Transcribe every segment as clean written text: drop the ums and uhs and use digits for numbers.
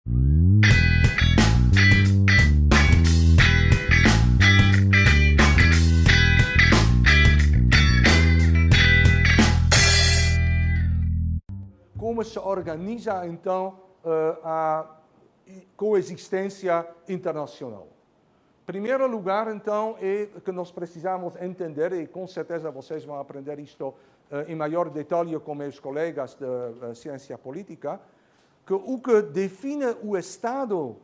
Como se organiza, então, a coexistência internacional? Em primeiro lugar, então, é que nós precisamos entender, e com certeza vocês vão aprender isto em maior detalhe com meus colegas de ciência política, que o que define o Estado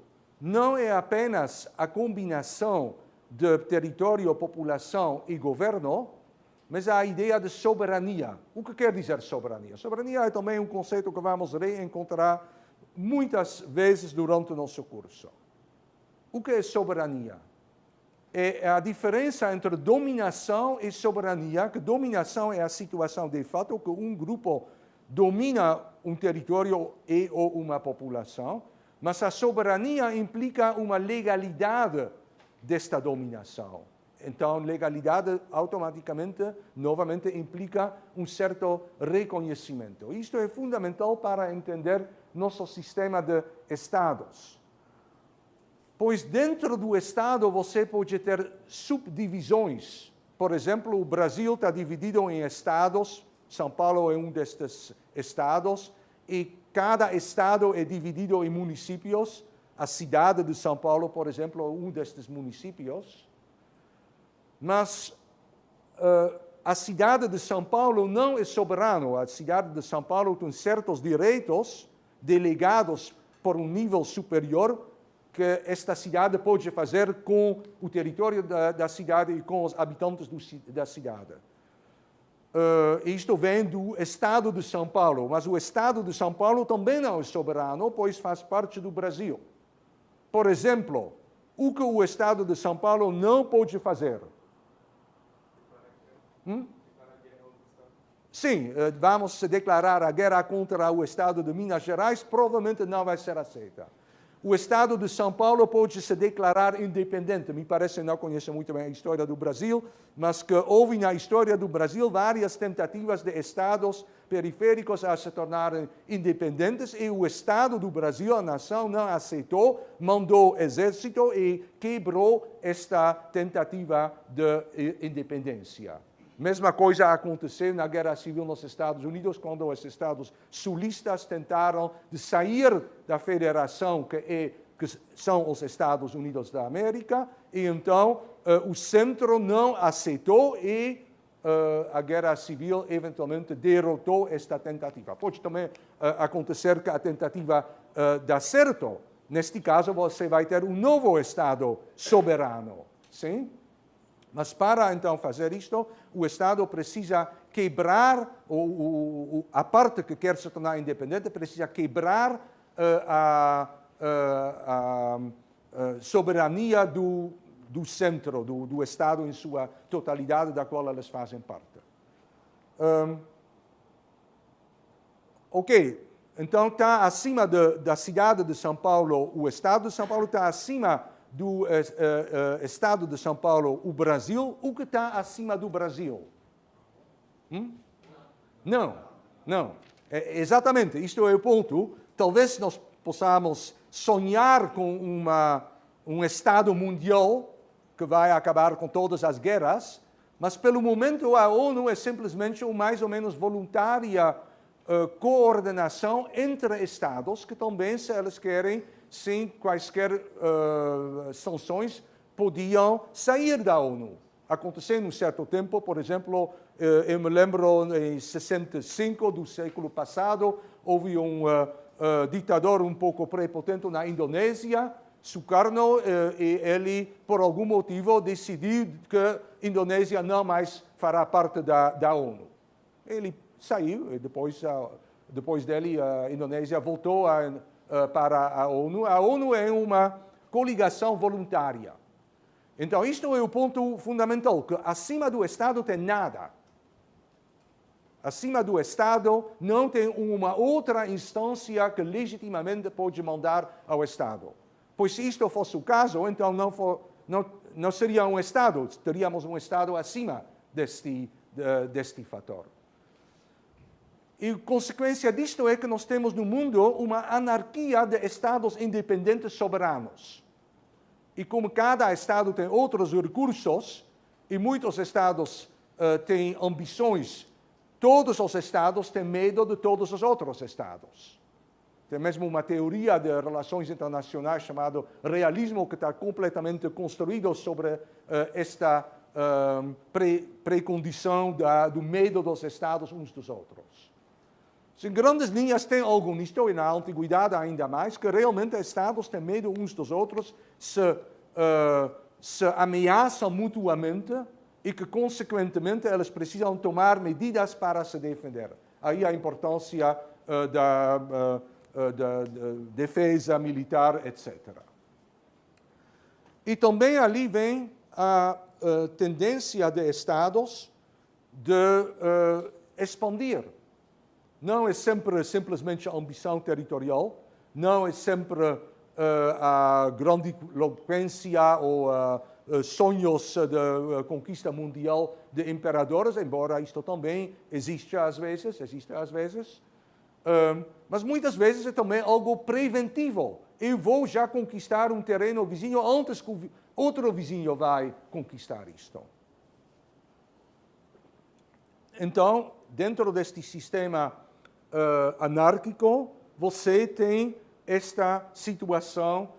não é apenas a combinação de território, população e governo, mas a ideia de soberania. O que quer dizer soberania? Soberania é também um conceito que vamos reencontrar muitas vezes durante o nosso curso. O que é soberania? É a diferença entre dominação e soberania, que dominação é a situação de fato que um grupo domina um território e ou uma população, mas a soberania implica uma legalidade desta dominação. Então, legalidade automaticamente, novamente, implica um certo reconhecimento. Isto é fundamental para entender nosso sistema de Estados. Pois dentro do Estado você pode ter subdivisões. Por exemplo, o Brasil está dividido em estados. São Paulo é um destes estados. E cada estado é dividido em municípios. A cidade de São Paulo, por exemplo, é um destes municípios. Mas a cidade de São Paulo não é soberana. A cidade de São Paulo tem certos direitos delegados por um nível superior que esta cidade pode fazer com o território da cidade e com os habitantes da cidade. Isto vem do Estado de São Paulo, mas o Estado de São Paulo também não é soberano, pois faz parte do Brasil. Por exemplo, o que o Estado de São Paulo não pode fazer? Sim, vamos declarar a guerra contra o Estado de Minas Gerais, provavelmente não vai ser aceita. O Estado de São Paulo pode se declarar independente. Me parece, não conheço muito bem a história do Brasil, mas que houve na história do Brasil várias tentativas de estados periféricos a se tornarem independentes e o Estado do Brasil, a nação, não aceitou, mandou exército e quebrou esta tentativa de independência. Mesma coisa aconteceu na Guerra Civil nos Estados Unidos, quando os estados sulistas tentaram de sair da federação que são os Estados Unidos da América, e então o centro não aceitou e a Guerra Civil eventualmente derrotou esta tentativa. Pode também acontecer que a tentativa dá certo. Neste caso, você vai ter um novo Estado soberano, sim? Mas para, então, fazer isto, o Estado precisa quebrar, a parte que quer se tornar independente, precisa quebrar a soberania do centro, do Estado em sua totalidade, da qual eles fazem parte. Ok, então está acima da cidade de São Paulo, o Estado de São Paulo está acima do Estado de São Paulo, o Brasil. O que está acima do Brasil? Não. Exatamente, isto é o ponto. Talvez nós possamos sonhar com um Estado mundial que vai acabar com todas as guerras, mas pelo momento a ONU é simplesmente uma mais ou menos voluntária coordenação entre Estados que também, se eles querem, sem quaisquer sanções, podiam sair da ONU. Aconteceu num certo tempo, por exemplo, eu me lembro em 65 do século passado, houve um ditador um pouco prepotente na Indonésia, Sukarno, e ele, por algum motivo, decidiu que a Indonésia não mais fará parte da ONU. Ele saiu, e depois dele a Indonésia voltou para a ONU. A ONU é uma coligação voluntária. Então, isto é o ponto fundamental, que acima do Estado tem nada. Acima do Estado não tem uma outra instância que legitimamente pode mandar ao Estado. Pois se isto fosse o caso, então não seria um Estado, teríamos um Estado acima deste fator. E a consequência disto é que nós temos no mundo uma anarquia de Estados independentes soberanos. E como cada Estado tem outros recursos, e muitos Estados têm ambições, todos os Estados têm medo de todos os outros Estados. Tem mesmo uma teoria de relações internacionais chamada realismo, que está completamente construído sobre esta precondição do medo dos Estados uns dos outros. Em grandes linhas tem algo nisto, e na antiguidade ainda mais, que realmente Estados têm medo uns dos outros, se ameaçam mutuamente e que, consequentemente, eles precisam tomar medidas para se defender. Aí a importância da defesa militar, etc. E também ali vem a tendência de Estados de expandir. Não é sempre simplesmente a ambição territorial, não é sempre a grandiloquência ou sonhos de conquista mundial de imperadores, embora isto também existe às vezes, mas muitas vezes é também algo preventivo. Eu vou já conquistar um terreno vizinho antes que outro vizinho vai conquistar isto. Então, dentro deste sistema anárquico, você tem esta situação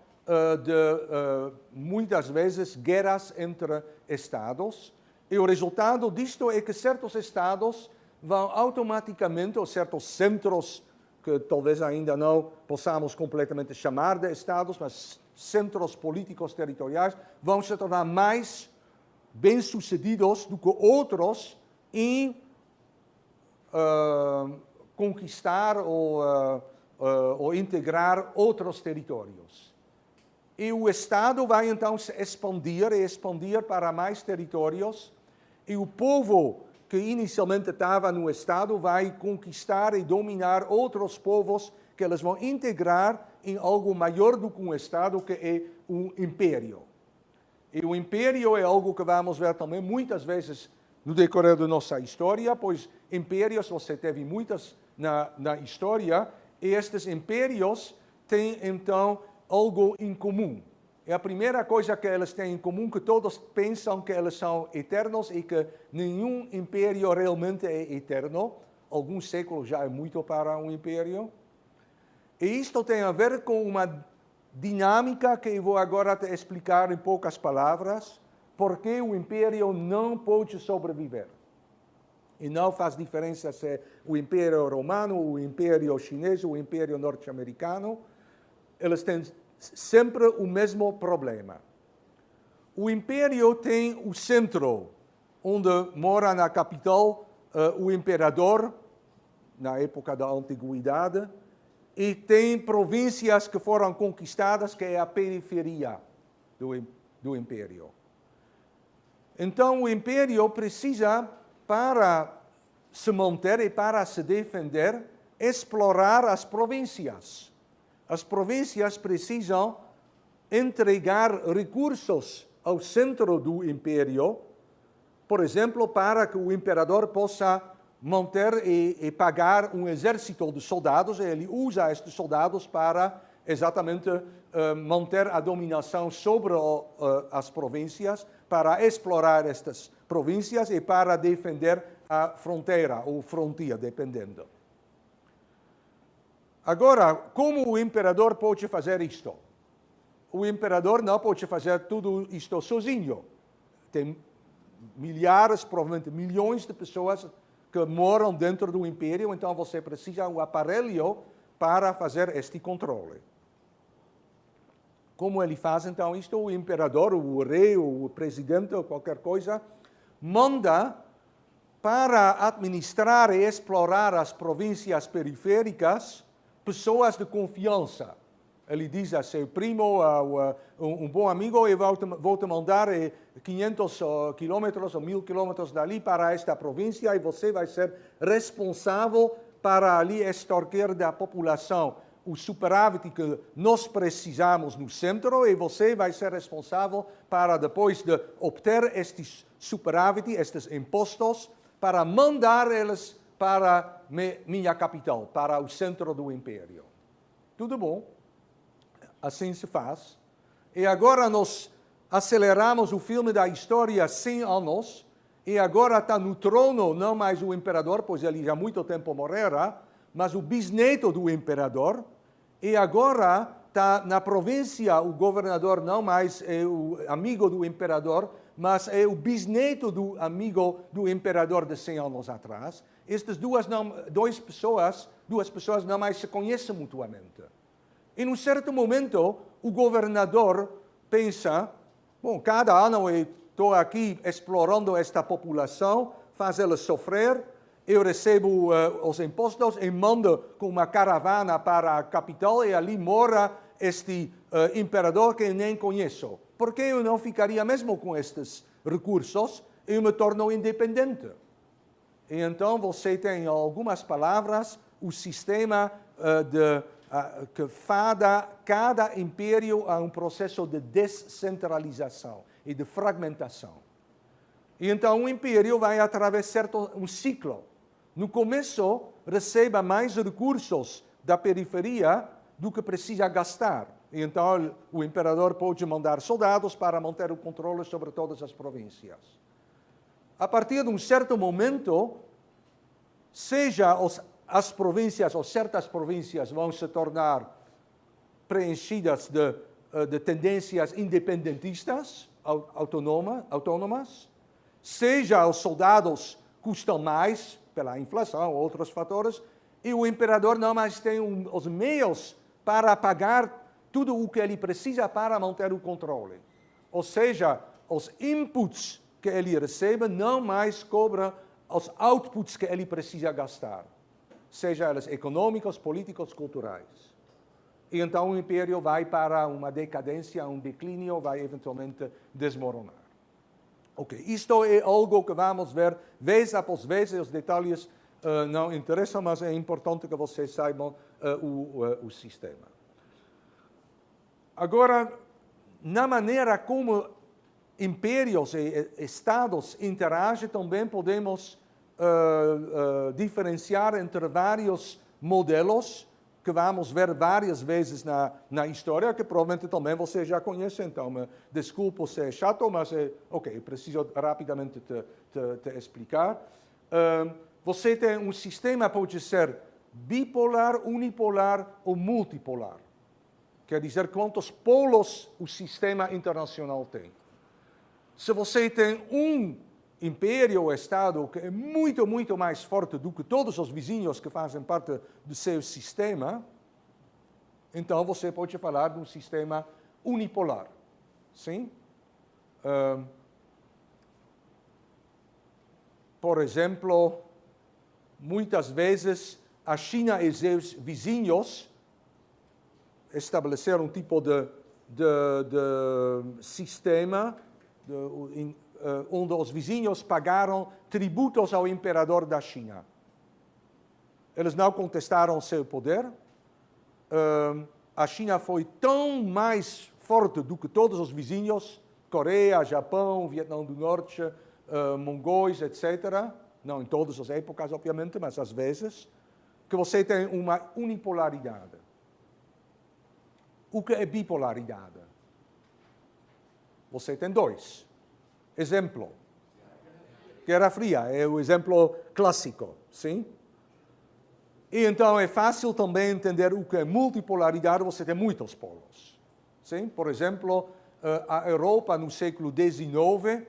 de, muitas vezes, guerras entre Estados, e o resultado disto é que certos Estados vão automaticamente, ou certos centros, que talvez ainda não possamos completamente chamar de Estados, mas centros políticos territoriais, vão se tornar mais bem-sucedidos do que outros em conquistar ou integrar outros territórios. E o Estado vai então se expandir para mais territórios, e o povo que inicialmente estava no Estado vai conquistar e dominar outros povos que eles vão integrar em algo maior do que um Estado, que é um império. E o império é algo que vamos ver também muitas vezes no decorrer da nossa história, pois impérios você teve muitas na história, e estes impérios têm então algo em comum. E a primeira coisa que eles têm em comum é que todos pensam que eles são eternos e que nenhum império realmente é eterno. Alguns séculos já é muito para um império. E isto tem a ver com uma dinâmica que eu vou agora te explicar em poucas palavras, porque o império não pode sobreviver. E não faz diferença se é o Império Romano, o Império Chinês, o Império Norte-Americano. Eles têm sempre o mesmo problema. O império tem o centro, onde mora na capital o imperador, na época da antiguidade, e tem províncias que foram conquistadas, que é a periferia do império. Então, o império precisa, para se manter e para se defender, explorar as províncias. As províncias precisam entregar recursos ao centro do império, por exemplo, para que o imperador possa manter e pagar um exército de soldados, e ele usa estes soldados para exatamente manter a dominação sobre as províncias, para explorar estas províncias e para defender a fronteira, ou fronteira, dependendo. Agora, como o imperador pode fazer isto? O imperador não pode fazer tudo isto sozinho. Tem milhares, provavelmente milhões de pessoas que moram dentro do império, então você precisa de um aparelho para fazer este controle. Como ele faz então isto? O imperador, o rei, o presidente, ou qualquer coisa, manda para administrar e explorar as províncias periféricas pessoas de confiança. Ele diz a seu primo, um bom amigo, eu vou te mandar 500 quilômetros ou 1000 quilômetros dali para esta província, e você vai ser responsável para ali extorquir da população o superávit que nós precisamos no centro, e você vai ser responsável para, depois de obter estes superávit, estes impostos, para mandar eles para minha capital, para o centro do império. Tudo bom, assim se faz. E agora nós aceleramos o filme da história 100 anos, e agora está no trono não mais o imperador, pois ele já há muito tempo morrera, mas o bisneto do imperador, e agora está na província o governador não mais é o amigo do imperador, mas é o bisneto do amigo do imperador de 100 anos atrás. Estas duas pessoas não mais se conhecem mutuamente. Em um certo momento, o governador pensa, bom, cada ano eu estou aqui explorando esta população, faz ela sofrer, eu recebo os impostos e mando com uma caravana para a capital e ali mora este imperador que eu nem conheço. Por que eu não ficaria mesmo com estes recursos e eu me torno independente? E então você tem, em algumas palavras, o sistema que fada cada império a um processo de descentralização e de fragmentação. E então o império vai atravessar um ciclo. No começo, receba mais recursos da periferia do que precisa gastar. E então o imperador pode mandar soldados para manter o controle sobre todas as províncias. A partir de um certo momento, seja as províncias ou certas províncias vão se tornar preenchidas de tendências independentistas, autônomas, seja os soldados custam mais pela inflação ou outros fatores, e o imperador não mais tem os meios para pagar tudo o que ele precisa para manter o controle. Ou seja, os inputs que ele recebe não mais cobram os outputs que ele precisa gastar, seja eles econômicos, políticos, culturais. E então o império vai para uma decadência, um declínio, vai eventualmente desmoronar. Ok, isto é algo que vamos ver vez após vez, os detalhes não interessam, mas é importante que vocês saibam o sistema. Agora, na maneira como impérios e estados interagem, também podemos diferenciar entre vários modelos que vamos ver várias vezes na história, que provavelmente também você já conhece, então me desculpo se é chato, mas ok, preciso rapidamente te explicar. Você tem um sistema, pode ser bipolar, unipolar ou multipolar. Quer dizer, quantos polos o sistema internacional tem. Se você tem um império ou Estado que é muito, muito mais forte do que todos os vizinhos que fazem parte do seu sistema, então você pode falar de um sistema unipolar. Sim? Por exemplo, muitas vezes a China e seus vizinhos estabeleceram um tipo de sistema onde os vizinhos pagaram tributos ao imperador da China. Eles não contestaram seu poder. A China foi tão mais forte do que todos os vizinhos, Coreia, Japão, Vietnã do Norte, mongóis, etc. Não em todas as épocas, obviamente, mas às vezes, que você tem uma unipolaridade. O que é bipolaridade? Você tem dois. Exemplo, Guerra Fria é o exemplo clássico, sim? E então é fácil também entender o que é multipolaridade, você tem muitos polos. Sim? Por exemplo, a Europa no século XIX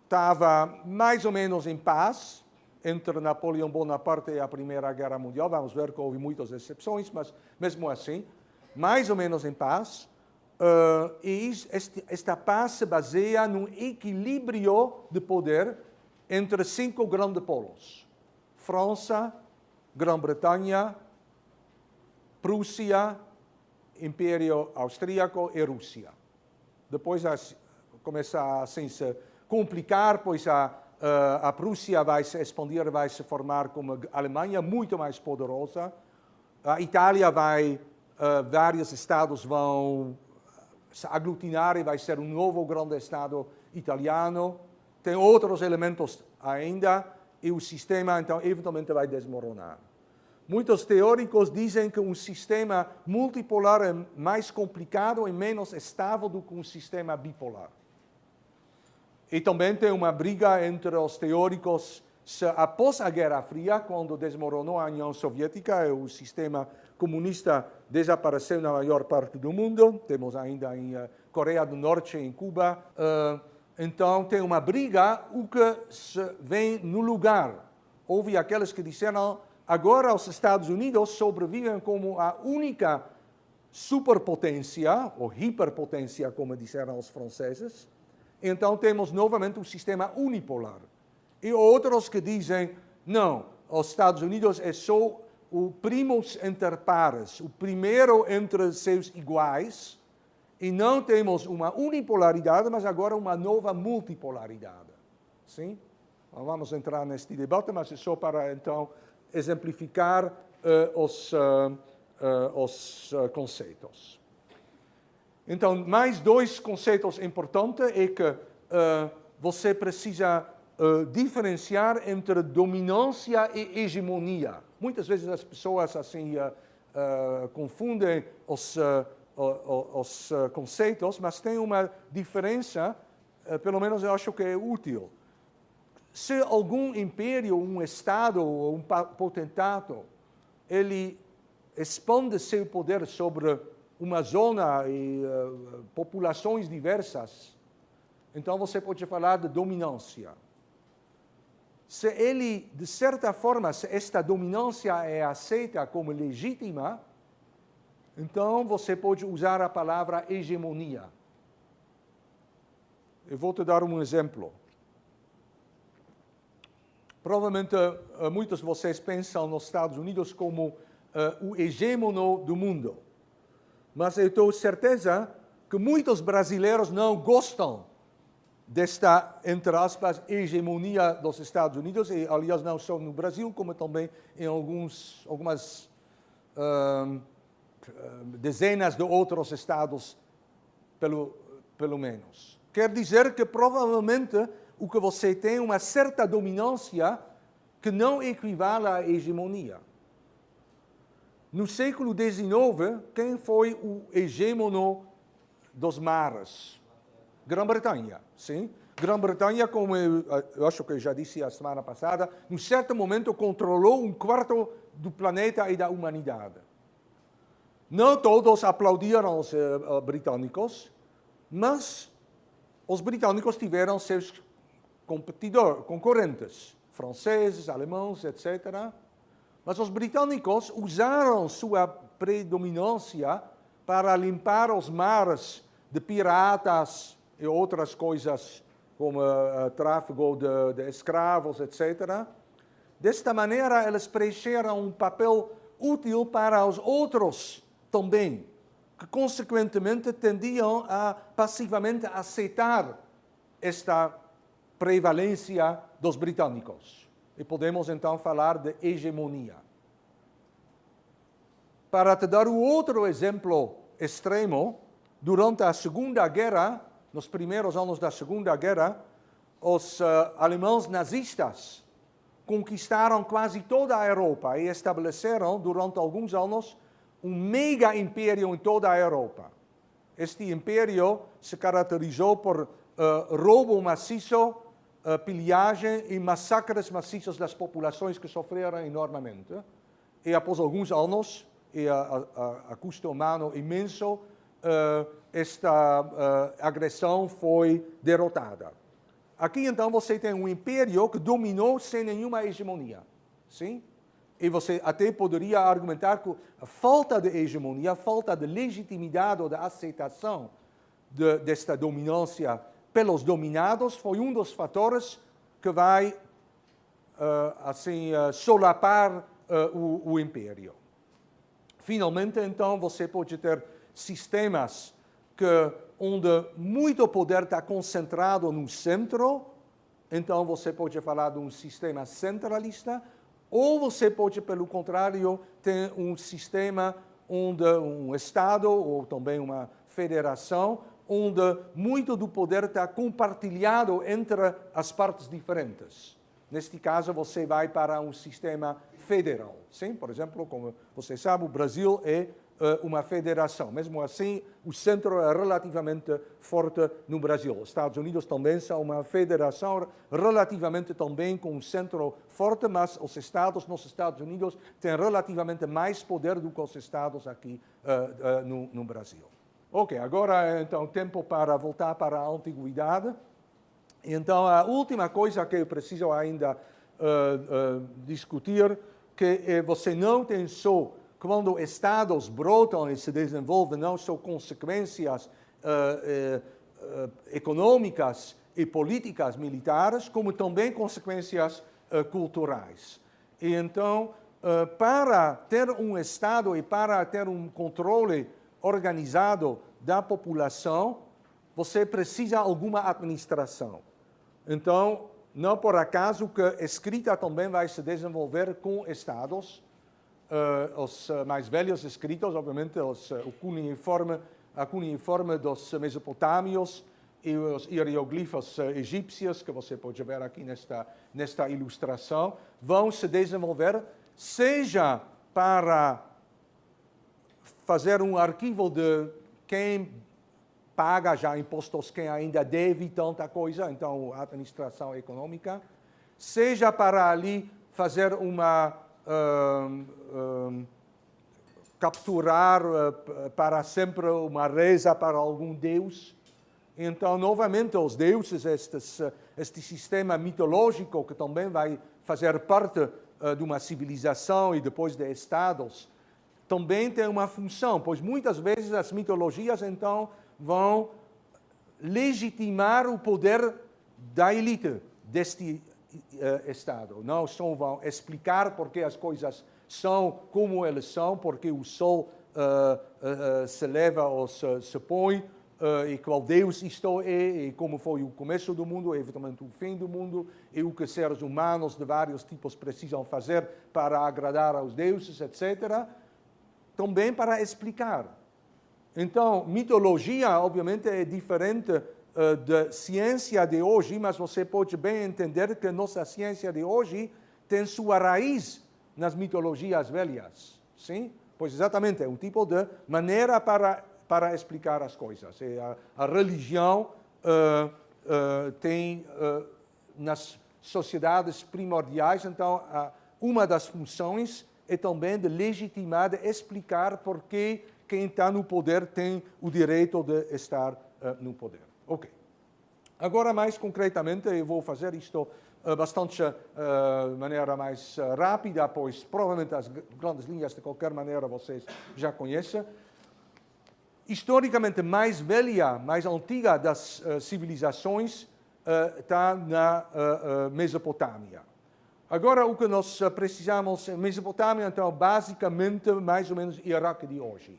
estava mais ou menos em paz entre Napoleão Bonaparte e a Primeira Guerra Mundial. Vamos ver que houve muitas exceções, mas mesmo assim, mais ou menos em paz. E esta paz se baseia num equilíbrio de poder entre 5 grandes polos. França, Grã-Bretanha, Prússia, Império Austríaco e Rússia. Depois começa a se complicar, pois a Prússia vai se expandir, vai se formar como a Alemanha, muito mais poderosa. A Itália vários estados vão se aglutinar e vai ser um novo grande estado italiano. Tem outros elementos ainda. e o sistema, então, eventualmente vai desmoronar. Muitos teóricos dizem que um sistema multipolar é mais complicado e menos estável do que um sistema bipolar. E também tem uma briga entre os teóricos se após a Guerra Fria, quando desmoronou a União Soviética e o sistema comunista desapareceu na maior parte do mundo, temos ainda em Coreia do Norte e em Cuba, então tem uma briga, o que se vem no lugar. Houve aqueles que disseram, agora os Estados Unidos sobrevivem como a única superpotência, ou hiperpotência, como disseram os franceses, então temos novamente um sistema unipolar. E outros que dizem, não, os Estados Unidos é só o primus inter pares, o primeiro entre seus iguais, e não temos uma unipolaridade, mas agora uma nova multipolaridade. Sim? Não vamos entrar neste debate, mas é só para, então, exemplificar os conceitos. Então, mais dois conceitos importantes é que você precisa diferenciar entre dominância e hegemonia. Muitas vezes as pessoas assim confundem os conceitos, mas tem uma diferença, pelo menos eu acho que é útil. Se algum império, um estado ou um potentato, ele expande seu poder sobre uma zona e populações diversas, então você pode falar de dominância. Se ele, de certa forma, se esta dominância é aceita como legítima, então você pode usar a palavra hegemonia. Eu vou te dar um exemplo. Provavelmente muitos de vocês pensam nos Estados Unidos como o hegemono do mundo. Mas eu tenho certeza que muitos brasileiros não gostam desta, entre aspas, hegemonia dos Estados Unidos, e aliás não só no Brasil, como também em algumas dezenas de outros estados, pelo menos. Quer dizer que provavelmente o que você tem é uma certa dominância que não equivale à hegemonia. No século XIX, quem foi o hegemono dos mares? Grã-Bretanha, sim? Grã-Bretanha, como eu acho que eu já disse a semana passada, num certo momento controlou um quarto do planeta e da humanidade. Não todos aplaudiram os britânicos, mas os britânicos tiveram seus concorrentes, franceses, alemães, etc. Mas os britânicos usaram sua predominância para limpar os mares de piratas e outras coisas, como tráfico de escravos, etc. Desta maneira, eles preencheram um papel útil para os outros também, que consequentemente tendiam a passivamente aceitar esta prevalência dos britânicos. E podemos então falar de hegemonia. Para te dar o outro exemplo extremo, durante a Segunda Guerra, nos primeiros anos da Segunda Guerra, os alemães nazistas conquistaram quase toda a Europa e estabeleceram durante alguns anos um mega império em toda a Europa. Este império se caracterizou por roubo maciço, pilhagem e massacres maciços das populações que sofreram enormemente. E após alguns anos, e a custo humano imenso, esta agressão foi derrotada. Aqui então você tem um império que dominou sem nenhuma hegemonia, sim? E você até poderia argumentar que a falta de hegemonia, a falta de legitimidade ou de aceitação desta dominância pelos dominados foi um dos fatores que vai solapar o império. Finalmente, então, você pode ter sistemas onde muito poder está concentrado no centro, então você pode falar de um sistema centralista, ou você pode, pelo contrário, ter um sistema onde um Estado, ou também uma federação, onde muito do poder está compartilhado entre as partes diferentes. Neste caso, você vai para um sistema federal. Sim? Por exemplo, como você sabe, o Brasil é uma federação. Mesmo assim, o centro é relativamente forte no Brasil. Os Estados Unidos também são uma federação relativamente também com um centro forte, mas os estados nos Estados Unidos têm relativamente mais poder do que os estados aqui no Brasil. Ok, agora então tempo para voltar para a antiguidade. Então, a última coisa que eu preciso ainda discutir, que você não tem só quando estados brotam e se desenvolvem, não só consequências econômicas e políticas militares, como também consequências culturais. E então, para ter um estado e para ter um controle organizado da população, você precisa de alguma administração. Então, não por acaso que a escrita também vai se desenvolver com estados. Os mais velhos escritos, obviamente, o cuneiforme dos mesopotâmios e os hieroglifos egípcios, que você pode ver aqui nesta ilustração, vão se desenvolver, seja para fazer um arquivo de quem paga já impostos, quem ainda deve tanta coisa, então a administração econômica, seja para ali fazer uma capturar para sempre uma reza para algum deus. Então, novamente, os deuses, este sistema mitológico que também vai fazer parte de uma civilização e depois de estados, também tem uma função, pois muitas vezes as mitologias, então, vão legitimar o poder da elite deste Estado. Não só vão explicar por que as coisas são como elas são, porque o sol se leva ou se põe, e qual Deus isto é, e como foi o começo do mundo, eventualmente o fim do mundo, e o que seres humanos de vários tipos precisam fazer para agradar aos deuses, etc. Também para explicar. Então, mitologia, obviamente, é diferente da ciência de hoje, mas você pode bem entender que nossa ciência de hoje tem sua raiz nas mitologias velhas, sim? Pois exatamente, é um tipo de maneira para explicar as coisas. E a religião tem, nas sociedades primordiais, então, uma das funções é também de legitimar, de explicar por que quem está no poder tem o direito de estar no poder. Ok. Agora, mais concretamente, eu vou fazer isto bastante de maneira mais rápida, pois provavelmente as grandes linhas, de qualquer maneira, vocês já conhecem. Historicamente mais velha, mais antiga das civilizações está na Mesopotâmia. Agora, o que nós precisamos em Mesopotâmia, então, basicamente, mais ou menos, Iraque de hoje.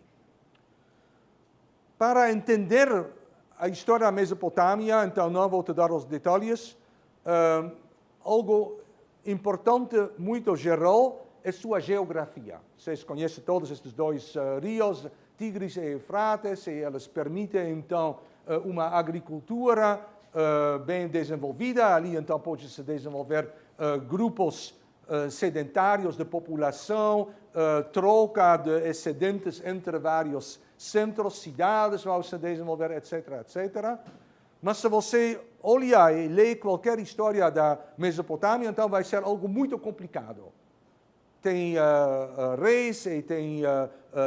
Para entender a história da Mesopotâmia, então não vou te dar os detalhes, algo importante, muito geral, é sua geografia. Vocês conhecem todos estes dois rios, Tigres e Eufrates, e eles permitem, então, uma agricultura bem desenvolvida. Ali, então, pode-se desenvolver grupos sedentários de população, troca de excedentes entre vários centros, cidades vão se desenvolver, etc., etc. Mas se você olhar e ler qualquer história da Mesopotâmia, então vai ser algo muito complicado. Tem reis, e tem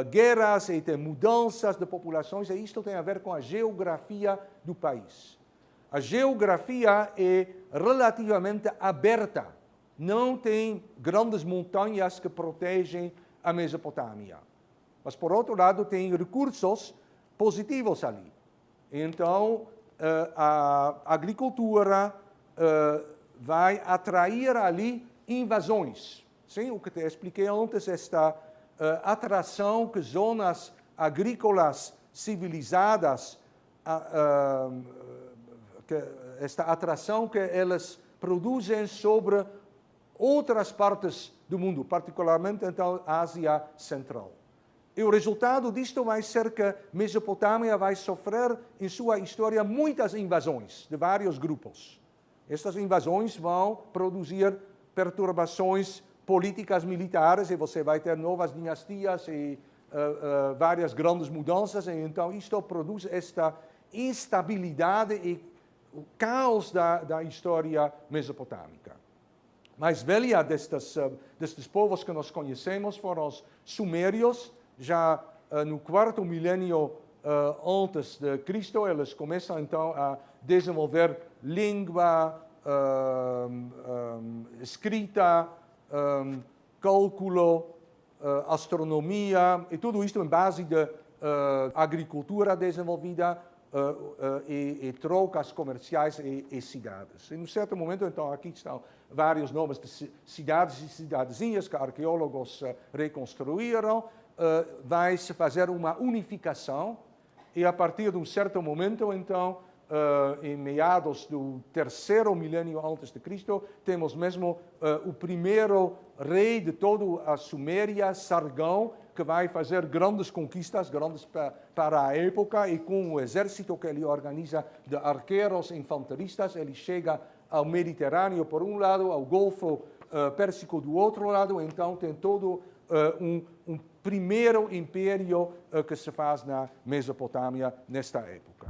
guerras, e tem mudanças de populações, e isto tem a ver com a geografia do país. A geografia é relativamente aberta. Não tem grandes montanhas que protegem a Mesopotâmia. Mas, por outro lado, tem recursos positivos ali. Então, a agricultura vai atrair ali invasões. Sim, o que te expliquei antes, esta atração que zonas agrícolas civilizadas, esta atração que elas produzem sobre outras partes do mundo, particularmente, então, a Ásia Central. E o resultado disto vai ser que a Mesopotâmia vai sofrer, em sua história, muitas invasões de vários grupos. Estas invasões vão produzir perturbações políticas militares e você vai ter novas dinastias e várias grandes mudanças. E então, isto produz esta instabilidade e o caos da história mesopotâmica. Mais velha destes povos que nós conhecemos foram os sumérios. Já no quarto milênio antes de Cristo, eles começam então a desenvolver língua, escrita, cálculo, astronomia, e tudo isto em base de agricultura desenvolvida e trocas comerciais e cidades. Em um certo momento, então, aqui estão vários nomes de cidades e cidadezinhas que arqueólogos reconstruíram. Vai-se fazer uma unificação e, a partir de um certo momento, então, em meados do terceiro milênio antes de Cristo, temos mesmo o primeiro rei de toda a Suméria, Sargão, que vai fazer grandes conquistas, grandes para a época, e com o exército que ele organiza de arqueiros e infanteristas, ele chega ao Mediterrâneo por um lado, ao Golfo Pérsico do outro lado. Então tem todo um primeiro império que se faz na Mesopotâmia nesta época.